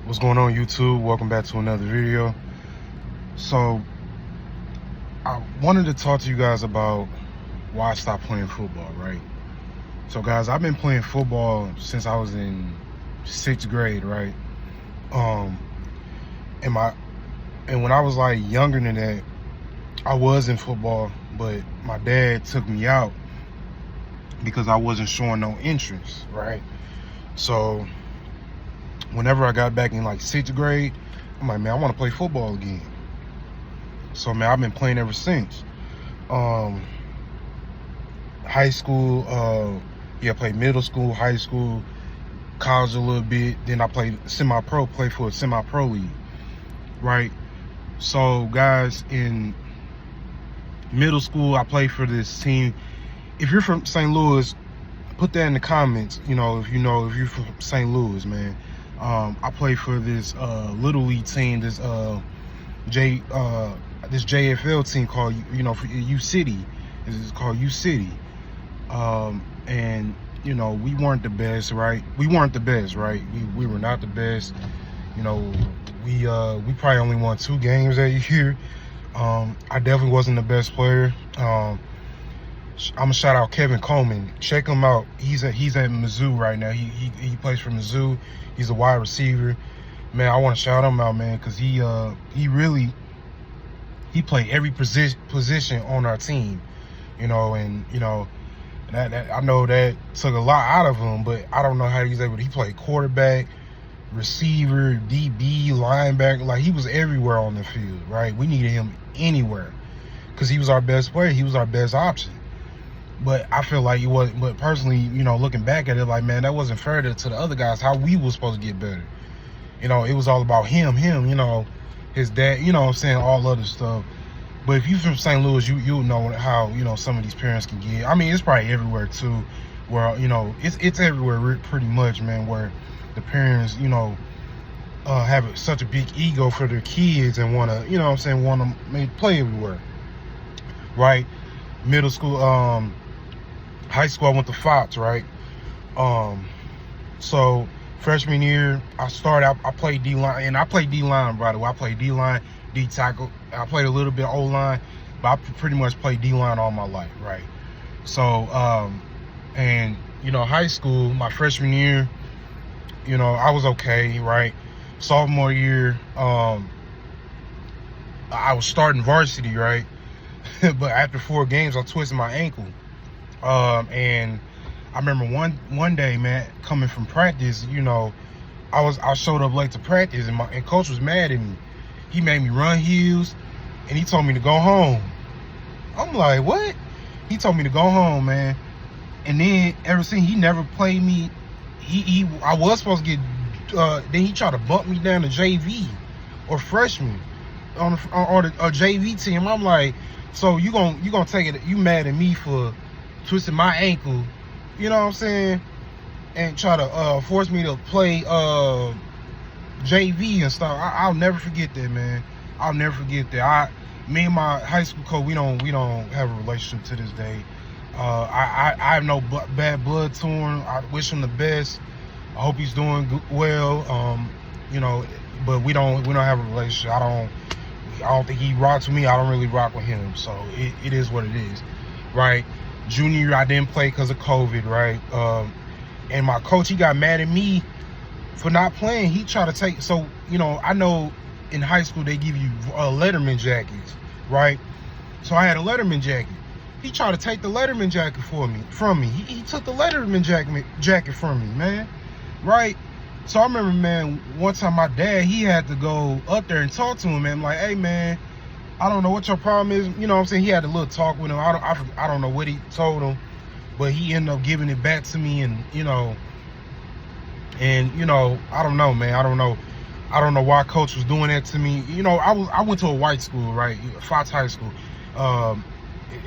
What's going on, YouTube? Welcome back to another video. So I wanted to talk to you guys about why I stopped playing football, right? So guys, I've been playing football since I was in 6th grade, right? Um and when I was like younger than that, I was in football, but my dad took me out because I wasn't showing no interest, right? So whenever I got back in like 6th grade, I'm like, man, I want to play football again. So man, I've been playing ever since. High school, played middle school, high school, college a little bit. Then I played semi-pro, played for a semi-pro league, right? So guys, in middle school, I played for this team. If you're from St. Louis, put that in the comments. If you're from St. Louis, man. I played for this little league team, this JFL team called for U City. It's called U City. And we weren't the best, right? We weren't the best, right? We were not the best. We probably only won 2 games that year. I definitely wasn't the best player. I'm gonna shout out Kevin Coleman. Check him out. He's at Mizzou right now. He plays for Mizzou. He's a wide receiver. Man, I want to shout him out, man, because he played every position on our team. That I know that took a lot out of him, but I don't know how he's able to. He played quarterback, receiver, DB, linebacker. Like, he was everywhere on the field, right? We needed him anywhere because he was our best player. He was our best option. But I feel like he wasn't. But personally, looking back at it, like, man, that wasn't fair to the other guys. How we were supposed to get better. It was all about him, his dad, what I'm saying, all other stuff. But if you're from St. Louis, you'll know how, some of these parents can get. I mean, it's probably everywhere too, where, it's everywhere pretty much, man, where the parents, have such a big ego for their kids and want to, want to play everywhere, right? Middle school, high school, I went to Fox, right? So freshman year, I played D-line, and I played D-line, by the way. I played D-line, D-tackle. I played a little bit O-line, but I pretty much played D-line all my life, right? So, high school, my freshman year, I was okay, right? Sophomore year, I was starting varsity, right? But after 4 games, I twisted my ankle. And I remember one day, man, coming from practice, I showed up late to practice, and coach was mad at me. He made me run heels, and he told me to go home. I'm like, what? He told me to go home, man. And then ever since, he never played me. I was supposed to get. Then he tried to bump me down to JV or freshman on the JV team. I'm like, so you gonna take it? You mad at me for twisting my ankle? You know what I'm saying? And try to force me to play JV and stuff. I'll never forget that, man. I'll never forget that. Me and my high school coach, we don't have a relationship to this day. I have no bad blood to him. I wish him the best. I hope he's doing well. But we don't have a relationship. I don't think he rocks with me. I don't really rock with him. So it is what it is, right? Junior year, I didn't play because of COVID, right? And my coach, he got mad at me for not playing. He tried to take, so, I know in high school they give you Letterman jackets, right? So I had a Letterman jacket. He tried to take the Letterman jacket from me. He took the Letterman jacket from me, man, right? So I remember, man, one time my dad, he had to go up there and talk to him, man. I'm like, hey, man, I don't know what your problem is. You know what I'm saying? He had a little talk with him. I don't know what he told him, but he ended up giving it back to me, and I don't know, man. I don't know why coach was doing that to me. I went to a white school, right? Fox High School.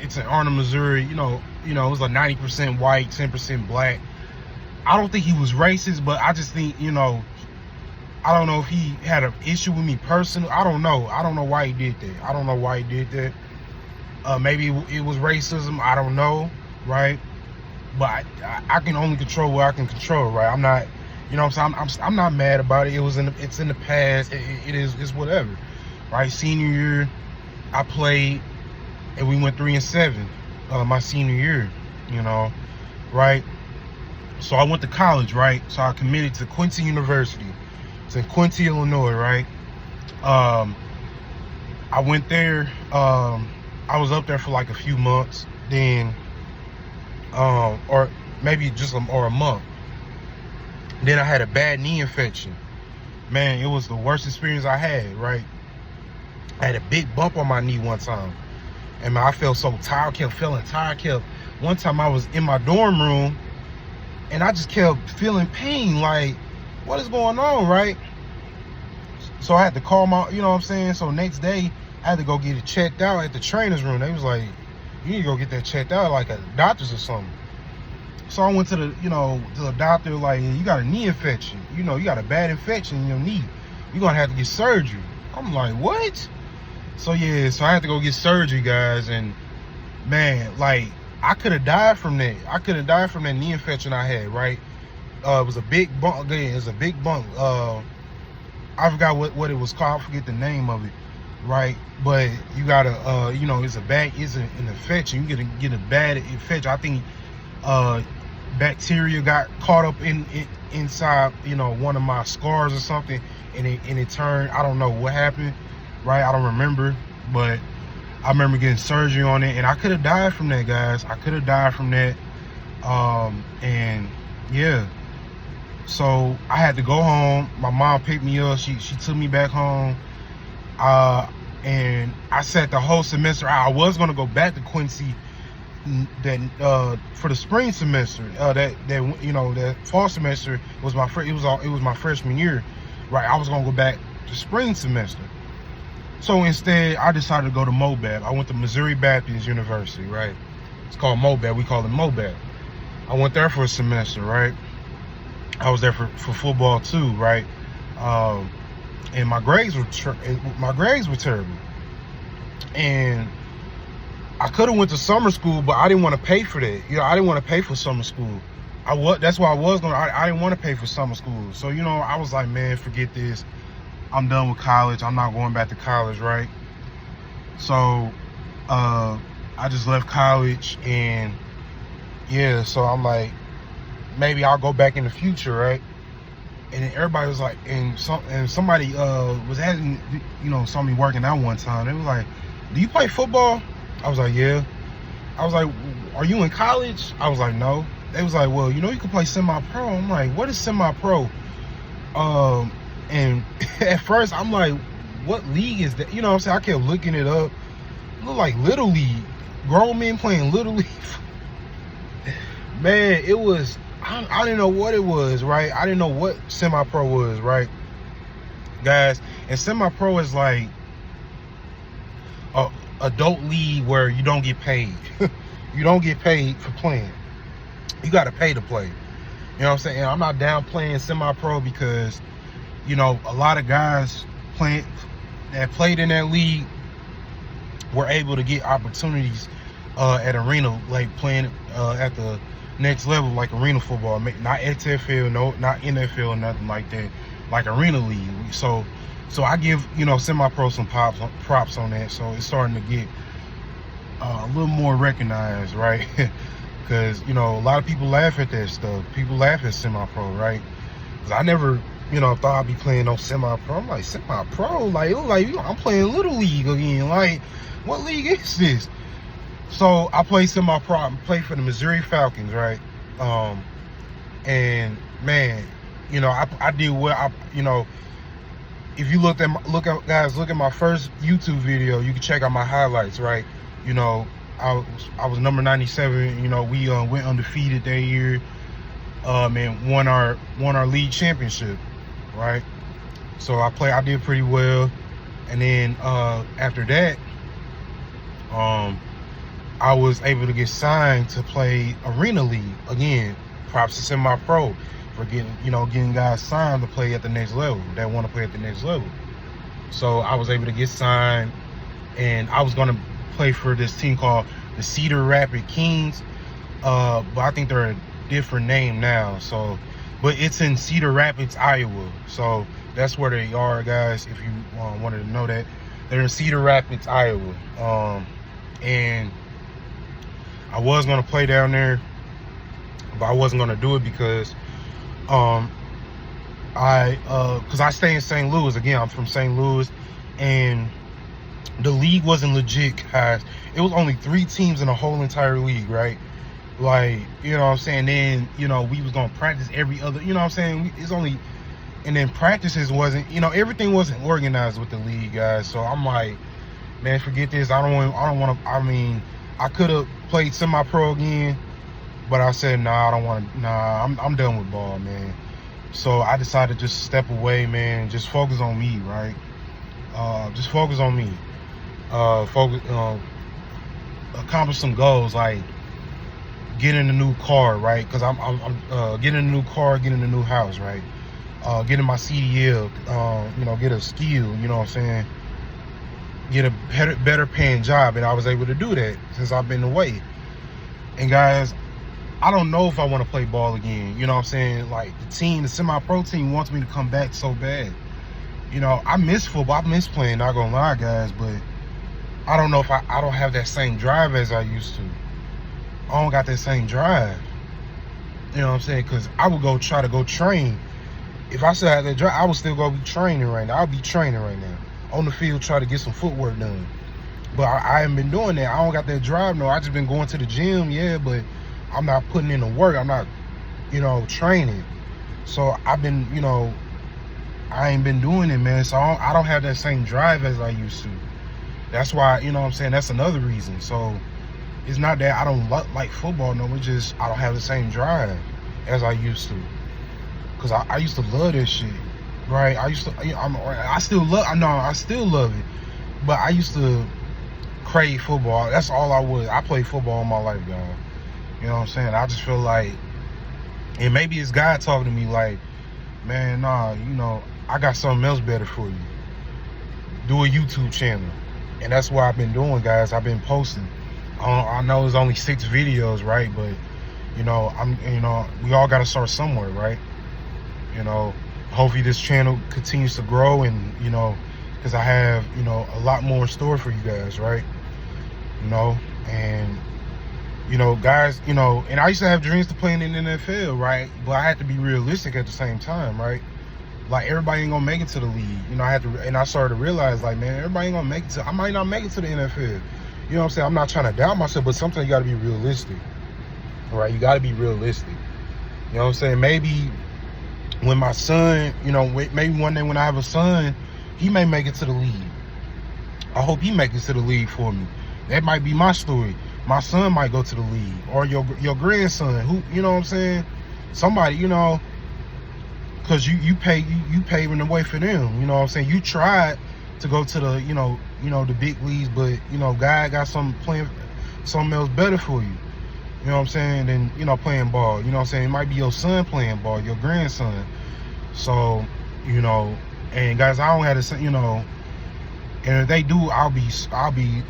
It's in Arnold, Missouri. It was like 90% white, 10% black. I don't think he was racist, but I just think, I don't know if he had an issue with me personally. I don't know why he did that. Maybe it was racism. I don't know, right? But I can only control what I can control, right? I'm not You know what I'm saying? I'm not mad about it. It's in the past. It's whatever, right? Senior year, I played, and we went 3-7 my senior year. You know, right? So I went to college, right? So I committed to Quincy University. It's in Quincy, Illinois, right? I went there. I was up there for like a few months, then, or maybe just a month. Then I had a bad knee infection. Man, it was the worst experience I had, right? I had a big bump on my knee one time. And man, I felt so tired, kept feeling tired. One time I was in my dorm room and I just kept feeling pain, like, what is going on, right? So I had to call my, you know what I'm saying? So next day, I had to go get it checked out at the trainer's room. They was like, you need to go get that checked out, like a doctor's or something. So I went to the doctor, like, you got a knee infection. You got a bad infection in your knee. You're going to have to get surgery. I'm like, what? So yeah, so I had to go get surgery, guys. And man, like, I could have died from that. I could have died from that knee infection I had, right? It was a big bump. Again, it was a big bump. I forgot what it was called. I forget the name of it, right? But you gotta, it's an infection. You get a bad infection. I think bacteria got caught up inside, one of my scars or something, and it turned. I don't know what happened, right? I don't remember, but I remember getting surgery on it, and I could have died from that, guys. I could have died from that, and yeah. So I had to go home. My mom picked me up. She took me back home, and I sat the whole semester. I was gonna go back to Quincy for the spring semester. That fall semester was my it was my freshman year, right? I was gonna go back to spring semester. So instead, I decided to go to MOBAB. I went to Missouri Baptist University, right? It's called MOBAB. We call it MOBAB. I went there for a semester, right? I was there for football too, right? And my grades were terrible. And I could have went to summer school, but I didn't want to pay for that. I didn't want to pay for summer school. That's why I was going. I didn't want to pay for summer school. So I was like, man, forget this. I'm done with college. I'm not going back to college, right? So I just left college, and yeah. So I'm like, maybe I'll go back in the future, right? And then everybody was like, and somebody was asking, saw me working out one time. They was like, do you play football? I was like, yeah. I was like, are you in college? I was like, no. They was like, well, you can play semi-pro. I'm like, what is semi-pro? And at first I'm like, what league is that? I'm saying? I kept looking it up. It looked like Little League. Grown men playing Little League. Man, it was, I didn't know what it was, right? I didn't know what semi-pro was, right? Guys, and semi-pro is like a adult league where you don't get paid. You don't get paid for playing. You got to pay to play. You know what I'm saying? And I'm not down playing semi-pro because, a lot of guys that played in that league were able to get opportunities at arena, like playing at the next level, like arena football, not XFL, no, not NFL or nothing like that, like arena league. So I give semi-pro some props on that. So it's starting to get a little more recognized, right? Because a lot of people laugh at that stuff. People laugh at semi-pro, right? Because I never thought I'd be playing no semi-pro. I'm like, semi-pro? Like I'm playing Little League again. Like, what league is this? So I play semi-pro. I play for the Missouri Falcons, right? And man, I did well. If you look at my first YouTube video, you can check out my highlights, right? I was number 97. We went undefeated that year, and won our league championship, right? So I did pretty well, and then after that, I was able to get signed to play Arena League again. Props to semi-pro for getting guys signed to play at the next level, that want to play at the next level. So I was able to get signed, and I was going to play for this team called the Cedar Rapids Kings, but I think they're a different name now. So but it's in Cedar Rapids, Iowa. So that's where they are, guys. If you wanted to know that, they're in Cedar Rapids, Iowa. And I was gonna play down there, but I wasn't gonna do it because I stay in St. Louis. Again, I'm from St. Louis, and the league wasn't legit, guys. It was only 3 teams in the whole entire league, right? Like, you know what I'm saying? Then, you know, we was gonna practice every other, you know what I'm saying? It's only, and then practices wasn't, you know, everything wasn't organized with the league, guys. So I'm like, man, forget this. I don't want to. I mean, I could have played semi-pro again, but I said, nah, I don't want to. Nah, I'm done with ball, man. So I decided to just step away, man. Just focus on me, right? Just focus on me. Accomplish some goals, like getting a new car, right? Because I'm getting a new car, getting a new house, right? Getting my CDL, you know, get a skill, you know what I'm saying? Get a better paying job, and I was able to do that since I've been away. And guys, I don't know if I want to play ball again, you know what I'm saying? Like, the semi-pro team wants me to come back so bad. You know, I miss football, I miss playing, not gonna lie, guys, but I don't know if I don't have that same drive as I used to. I don't got that same drive. You know what I'm saying? Because I would try to go train. If I still had that drive, I would still go be training right now. I'll be training right now. On the field, try to get some footwork done. But I haven't been doing that. I don't got that drive, no. I just been going to the gym, yeah, but I'm not putting in the work. I'm not, you know, training. So I've been, you know, I ain't been doing it, man. So I don't have that same drive as I used to. That's why, you know what I'm saying? That's another reason. So it's not that I don't like football, no. It's just I don't have the same drive as I used to. Because I used to love this shit, right? I still love it. But I used to crave football. That's all I was. I played football all my life, y'all. You know what I'm saying? I just feel like, and maybe it's God talking to me like, man, nah, you know, I got something else better for you. Do a YouTube channel. And that's what I've been doing, guys. I've been posting. I know it's only 6 videos, right? But, you know, we all got to start somewhere, right? You know, hopefully this channel continues to grow, and, you know, because I have, you know, a lot more in store for you guys, right? You know, and, you know, guys, you know, and I used to have dreams to play in the NFL, right? But I had to be realistic at the same time, right? Like, everybody ain't gonna make it to the league. You know, I started to realize, like, man, everybody ain't gonna make it I might not make it to the NFL. You know what I'm saying? I'm not trying to doubt myself, but sometimes you gotta be realistic, right? You gotta be realistic. You know what I'm saying? Maybe when my son, you know, maybe one day when I have a son, he may make it to the league. I hope he makes it to the league for me. That might be my story. My son might go to the league, or your grandson, who, you know what I'm saying? Somebody, you know, because you paving the way for them. You know what I'm saying? You tried to go to the, you know, the big leagues, but, you know, God got something else better for you. You know what I'm saying? Than, you know, playing ball. You know what I'm saying? It might be your son playing ball, your grandson. So, you know, and guys, I don't have to, you know, and if they do, I'll be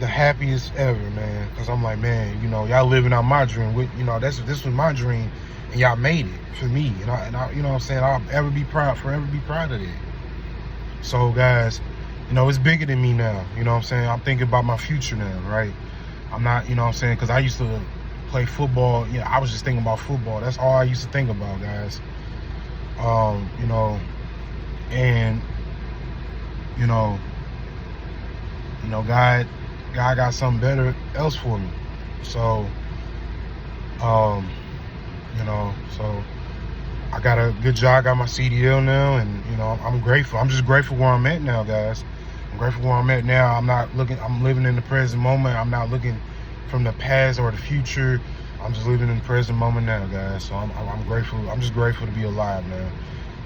the happiest ever, man. Because I'm like, man, you know, y'all living out my dream. You know, this was my dream, and y'all made it for me. And I, you know what I'm saying? I'll forever be proud of that. So, guys, you know, it's bigger than me now. You know what I'm saying? I'm thinking about my future now, right? I'm not, you know what I'm saying? Because I used to play football. Yeah, I was just thinking about football. That's all I used to think about, guys. You know, and, you know, God got something better else for me. So, you know, so I got a good job. I got my CDL now, and, you know, I'm grateful. I'm just grateful where I'm at now, guys. I'm grateful where I'm at now. I'm living in the present moment. I'm not looking from the past or the future. I'm just living in the present moment now, guys. So I'm grateful. I'm just grateful to be alive now.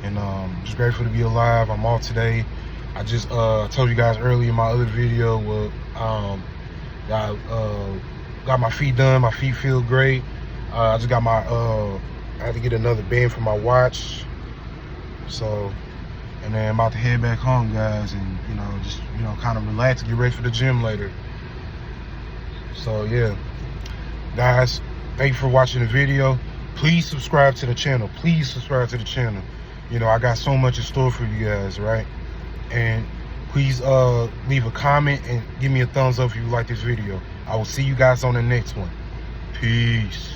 And just grateful to be alive. I'm off today. I just told you guys earlier in my other video, got my feet done. My feet feel great. I just got I had to get another band for my watch. So, and then I'm about to head back home, guys, and, you know, just, you know, kind of relax, get ready for the gym later. So, yeah, guys, thank you for watching the video. please subscribe to the channel. Please subscribe to the channel. You know, I got so much in store for you guys, right? And please leave a comment and give me a thumbs up if you like this video. I will see you guys on the next one. Peace.